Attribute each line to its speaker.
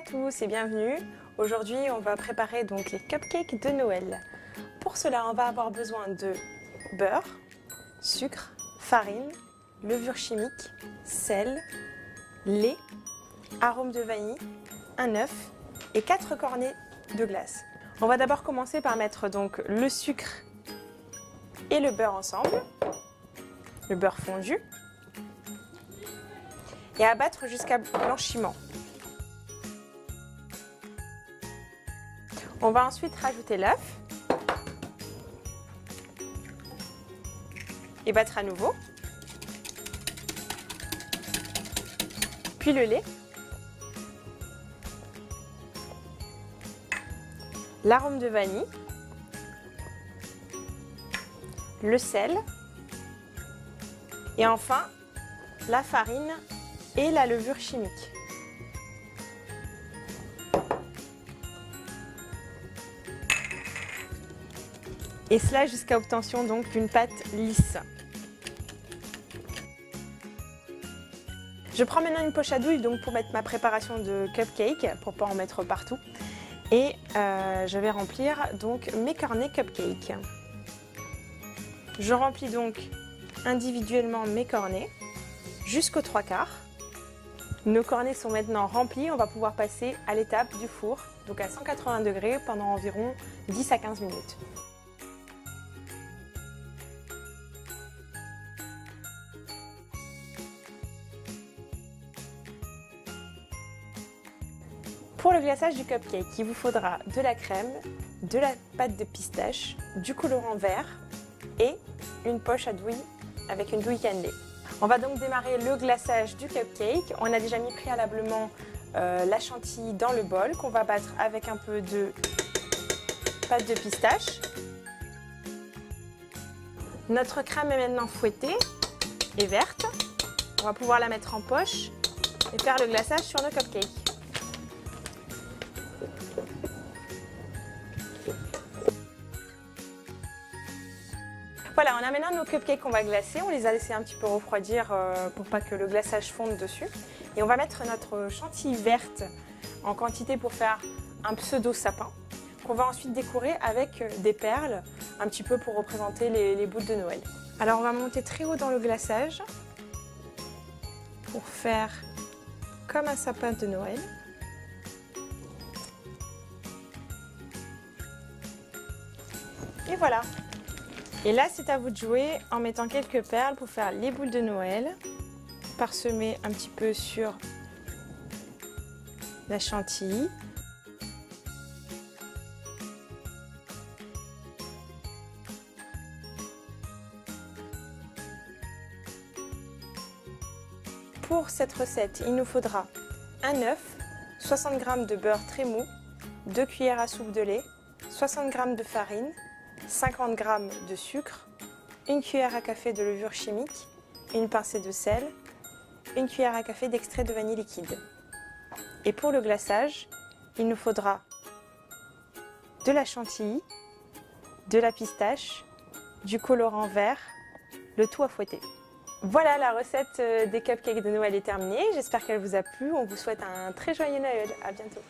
Speaker 1: tous et bienvenue. Aujourd'hui, on va préparer donc les cupcakes de Noël. Pour cela, on va avoir besoin de beurre, sucre, farine, levure chimique, sel, lait, arôme de vanille, un œuf et 4 cornets de glace. On va d'abord commencer par mettre donc le sucre et le beurre ensemble, le beurre fondu, et à battre jusqu'à blanchiment. On va ensuite rajouter l'œuf et battre à nouveau, puis le lait, l'arôme de vanille, le sel et enfin la farine et la levure chimique. Et cela jusqu'à obtention donc d'une pâte lisse. Je prends maintenant une poche à douille donc pour mettre ma préparation de cupcake, pour pas en mettre partout. Et je vais remplir donc mes cornets cupcake. Je remplis donc individuellement mes cornets jusqu'aux 3/4. Nos cornets sont maintenant remplis, on va pouvoir passer à l'étape du four, donc à 180 degrés pendant environ 10 à 15 minutes. Pour le glaçage du cupcake, il vous faudra de la crème, de la pâte de pistache, du colorant vert et une poche à douille avec une douille cannelée. On va donc démarrer le glaçage du cupcake. On a déjà mis préalablement la chantilly dans le bol qu'on va battre avec un peu de pâte de pistache. Notre crème est maintenant fouettée et verte. On va pouvoir la mettre en poche et faire le glaçage sur nos cupcakes. Voilà, on a maintenant nos cupcakes qu'on va glacer. On les a laissés un petit peu refroidir pour pas que le glaçage fonde dessus. Et on va mettre notre chantilly verte en quantité pour faire un pseudo sapin qu'on va ensuite décorer avec des perles, un petit peu pour représenter les boules de Noël. Alors on va monter très haut dans le glaçage pour faire comme un sapin de Noël. Et voilà. Et là, c'est à vous de jouer en mettant quelques perles pour faire les boules de Noël, parsemer un petit peu sur la chantilly. Pour cette recette, il nous faudra un œuf, 60 g de beurre très mou, 2 cuillères à soupe de lait, 60 g de farine, 50 g de sucre, une cuillère à café de levure chimique, une pincée de sel, une cuillère à café d'extrait de vanille liquide. Et pour le glaçage, il nous faudra de la chantilly, de la pistache, du colorant vert, le tout à fouetter. Voilà, la recette des cupcakes de Noël est terminée. J'espère qu'elle vous a plu. On vous souhaite un très joyeux Noël. À bientôt.